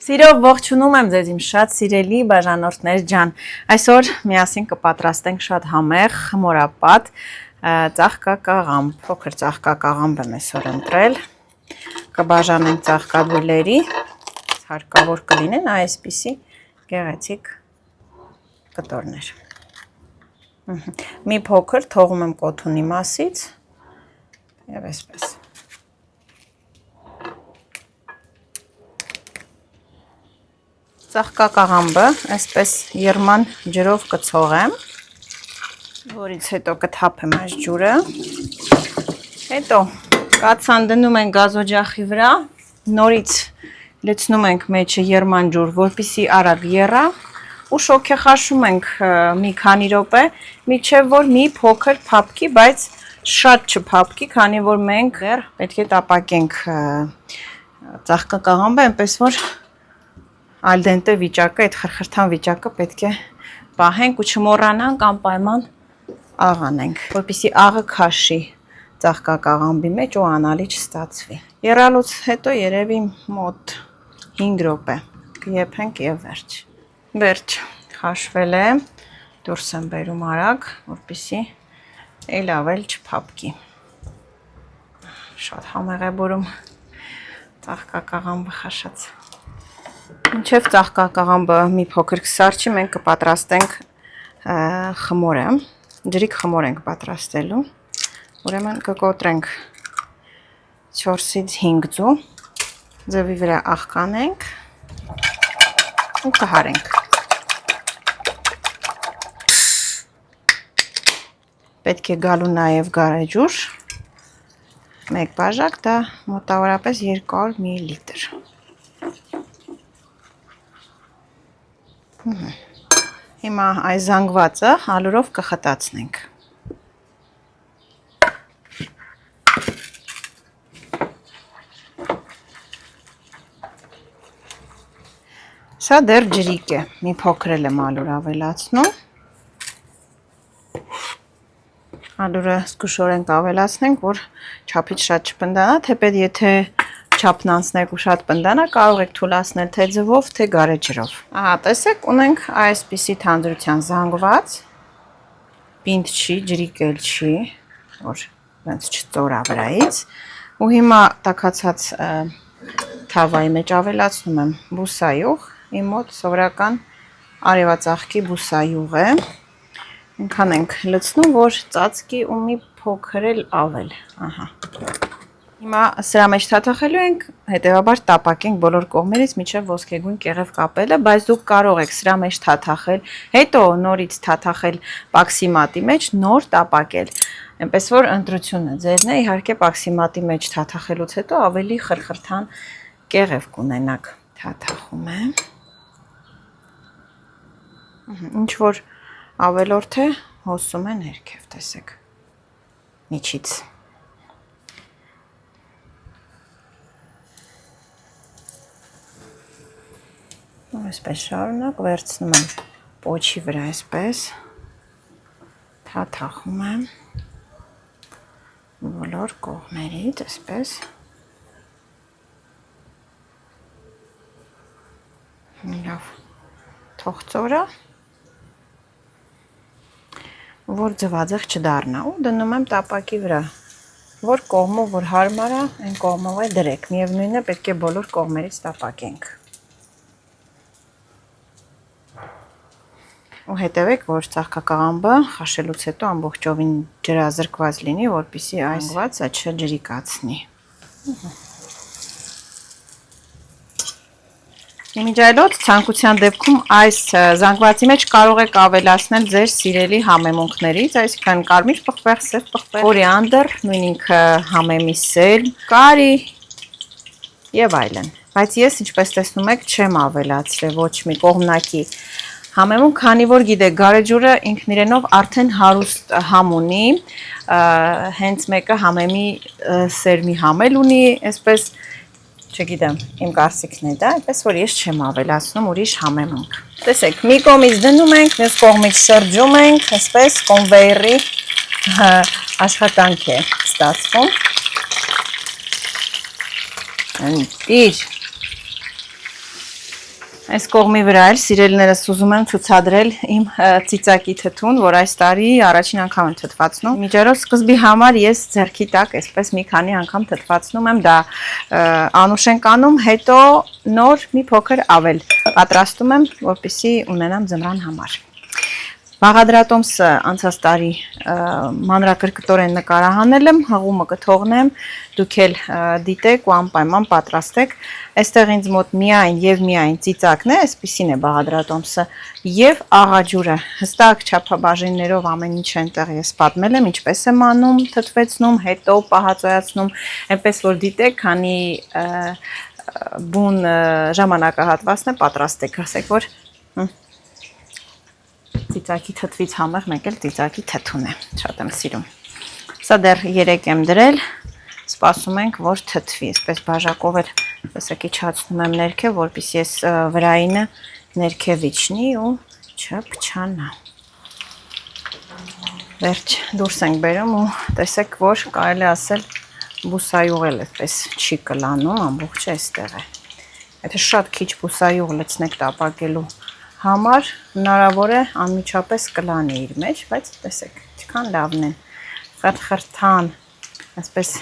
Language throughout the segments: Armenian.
Սիրով ողջունում եմ ձեզ իմ շատ սիրելի բաժանորդներ ջան։ Այսօր միասին կպատրաստենք շատ համեղ, խմորապատ ծաղկակաղամբ, փոքր ծաղկակաղամբ եմ այսօր ընտրել։ Կբաժանենք ծաղկաբույլերի, հարկավոր կլինեն այսպիսի գեղեցիկ կտորներ։ Մի փոքր թողում եմ կոթունի մասից եւ այսպես։ Ծաղկակաղամբը այսպես երման ջրով կցողեմ, որից հետո կթափեմ այս ջուրը, հետո կաթսան դնում ենք գազօջախի վրա, նորից լցնում ենք մեջը երման ջուր, որպեսզի արագ եռա ու շոգեխաշում ենք մի քանի րոպե, մինչև որ մի փոքր փափկի, բայց շատ չփափկի, քանի որ մենք պետք է տապակենք ծաղկակաղամբը, այնպես որ ալդենտե վիճակը, այդ խրխրթան վիճակը պետք է պահենք ու չմոռանանք անպայման աղ անենք, որպեսզի աղը քաշի ծաղկակաղամբի մեջ ու անալի չստացվի։ Եռալուց հետո երևի մոտ 5 րոպե կեփենք եւ վերջ։ Վերջ, քաշվել է, դուրս եմ բերում արագ, որպեսզի էլ ավել չփափկի։ Շատ համեղ է բուրում ծաղկակաղամբը քաշած։ Մինչև ծաղկակաղամբը մի փոքր կսարճի, մենք կպատրաստենք խմորը, ջրիկ խմոր ենք պատրաստելու, ուրեմն կկոտրենք 4-ից 5 ձու, ձվի վրա աղ կանենք ու կհարենք։ Պետք է գալու նաև գարեջուր, 1 բաժակ, դա մոտավորապես 200 մլ։ Հիմա այս զանգվածը ալուրով կխտացնենք։ Սա դեռ ջրիկ է, մի փոքր եմ ալուր ավելացնում։ Ալուրը զգուշորեն կավելացնենք, որ չափից շատ չպնդանա, թեպետ եթե չափն անցնեք ու շատ պնդանա, կարող եք թուլացնել թե ձվով, թե գարեջրով։ Ահա, տեսեք, ունենք այսպիսի թանդրության զանգված, պինդ չի, ջրիկ էլ չի, որ ոնց չծորա վրայից, ու հիմա տաքացած թավայի մեջ ավելացնում եմ բուսայուղ, իմ մոտ սովորական արևածաղկի բուսայուղ է, այնքան ենք լցնում, որ ծածկի ու մի փոքր էլ ավել, ահա։ Հիմա սրա մեջ թաթախելու ենք, հետևաբար տապակենք բոլոր կողմերից մինչև ոսկեգույն կեղև կապելը, բայց դուք կարող եք սրա մեջ թաթախել, հետո նորից թաթախել պաքսիմատի մեջ, նոր տապակել, այնպես որ ընտրությունը ձերն է, իհարկե պաքսիմատի մեջ թաթախելուց հետո ավելի խրխրթան կեղև կունենաք։ Թաթախում եմ։ Ինչ որ ավելորդ է, հոսում է ներքև, տեսեք, միջից։ Այսպես շարունակ վերցնում եմ պոչի վրա այսպես, թաթախում եմ բոլոր կողմերից, այսպես, լավ, թող ծորա, որ ձվածեղ չդառնա ու դնում եմ տապակի վրա, որ կողմով որ հարմար է, այն կողմով է դրեք, միևնույնն է պետք է բոլոր կողմերից տապակենք։ Ու հետևեք, որ ծաղկակաղամբը խաշելուց հետո ամբողջովին ջրազրկված լինի, որպեսզի այս զանգվածը չջրիկացնի։ Իմիջիայլոց ցանկության դեպքում այս զանգվածի մեջ կարող եք ավելացնել ձեր սիրելի համեմունքներից, այսինքն կարմիր պղպեղ, սև պղպեղ, կորիանդր, նույն ինքը համեմի սեր, կարի եւ այլն։ Բայց ես, ինչպես տեսնում եք, չեմ ավելացրել ոչ մի կողմնակի համեմունք, քանի որ գիտեք, գարեջուրը ինքն իրենով արդեն հարուստ համ ունի, հենց մեկը համեմի սերմի համել ունի, այսպես, չգիտեմ, իմ կարծիքն է դա, այնպես որ ես չեմ ավելացնում ուրիշ համեմունք։ Տեսեք, մի կողմից դնում ենք, մյուս կողմից շրջում ենք, այսպես կոնվեյերի աշխատանք է ստացվում։ Ընտիր։ Այս կողմի վրա էլ սիրելիներս ուզում եմ ցուցադրել իմ ծիծակի թթուն, որ այս տարի առաջին անգամ եմ թթվածնում։ Միջերով սկզբի համար ես ձեռքի տակ այսպես մի քանի անգամ թթվածնում եմ, դա անուշ ենք անում, հետո նոր մի փոքր ավել պատրաստում եմ, որպեսզի ունենամ ձմռան համար։ Բաղադրատոմսը անցած տարի մանրակրկտորեն նկարահանել եմ, հղումը կթողնեմ, դուք էլ դիտեք ու անպայման պատրաստեք։ Այստեղ ինձ մոտ միայն եւ միայն ծիծակն է, այսպեսին է բաղադրատոմսը, եւ աղաջուրը։ Հստակ չափաբաժիններով ամեն ինչ այնտեղ ես պատմել եմ, ինչպես եմ անում, թթվեցնում, հետո պահածոյացնում, այնպես որ դիտեք, քանի բուն ժամանակահատվածն է պատրաստեք, ասեք որ ծիծակի թթվից համեղ մեկ էլ ծիծակի թթուն է, շատ եմ սիրում։ Սա դեռ 3 եմ դրել, սպասում ենք, որ թթվի, այսպես բաժակով էլ տեսեք իջացնում եմ ներքև, որպեսզի ես վրայինը ներքև իջնի ու չփչանա։ Վերջ դուրս ենք բերում ու տեսեք, որ կարելի ասել բուսայուղ էլ այդպես չի կլանում, ամբողջը այստեղ է։ Եթե շատ քիչ բուսայուղ լցնեք տապակելու համար հնարավոր է անմիջապես կլանի իր մեջ, բայց տեսեք, ինչքան լավն են, խրթխրթան, այսպես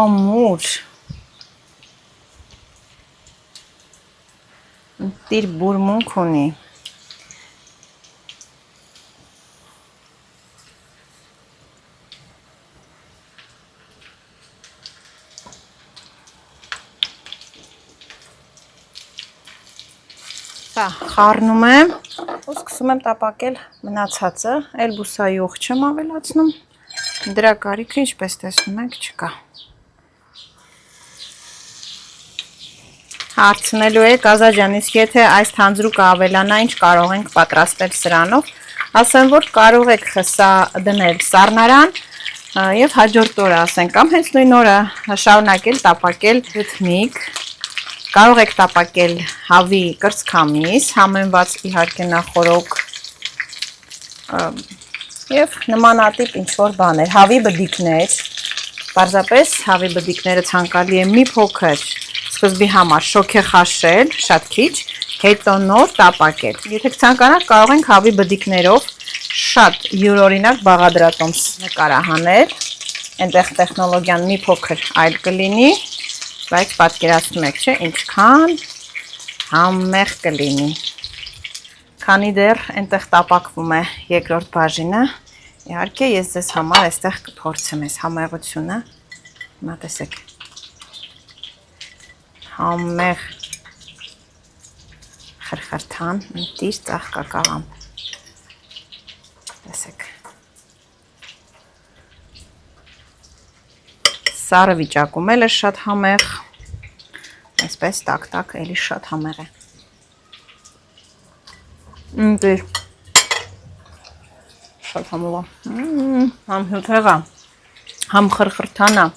ամուր, տիր բուրմունք ունի, խառնում եմ ու սկսում եմ տապակել մնացածը, այլ բուսայուղ չեմ ավելացնում, դրա կարիքը ինչպես տեսնում եք չկա։ Հարցնելու եք Ազաջան, իսկ եթե այս թանձրուկը ավելանա, ինչ կարող ենք պատրաստել սրանով, ասեմ որ կարող եք սա դնել սառնարան եւ հաջորդ օրը ասենք կամ հենց նույն օրը շարունակել տապակել ռիթմիկ։ Կարող եք տապակել հավի կրծքամիս, համեմված իհարկե նախորոք եւ նմանատիպ ինչ-որ բաներ, հավի բդիկներ, պարզապես հավի բդիկները ցանկալի է մի փոքր սկզբի համար շոքեխաշել, շատ քիչ, հետո նոր տապակել։ Եթե ցանկանաք, կարող ենք հավի բդիկներով շատ յուրօրինակ բաղադրատոմս նկարահանել, այնտեղ տեխնոլոգիան մի փոքր այլ կլինի, բայց պատկերացնում եք, չէ, ինչքան համեղ կլինի։ Քանի դեռ այնտեղ տապակվում է երկրորդ բաժինը, իհարկե ես ձեզ համար այստեղ կփորձեմ այս համեղությունը։ Հիմա տեսեք։ Համեղ խրխրթան, տիր ծաղկակաղամ։ Տեսեք։ Սառը վիճակում էլ է շատ համեղ, այսպես տակ-տակ էլի շատ համեղ է։ Դեր, շատ համով է, համ հյութեղ է, համ խրխրթան է,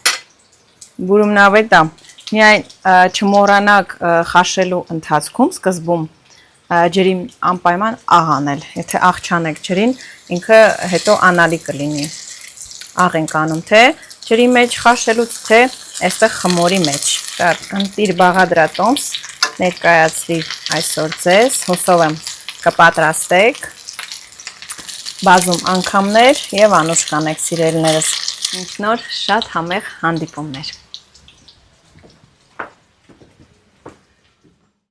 բուրումնավետ է, միայն չմոռանաք խաշելու ընթացքում, սկզբում ջրի անպայման աղ անել, եթե աղ չանեք ջրին, ինքը հետո անալի կլինի, աղ ենք անում թե ջրի մեջ խաշելուց, թե այստեղ խմորի մեջ։ Ընտիր բաղադրատոմս ներկայացրի այսօր ձեզ, հուսով եմ կպատրաստեք, բազում անգամներ եւ անուշ կանեք սիրելիներս։ Ինքնոր շատ համեղ հանդիպումներ։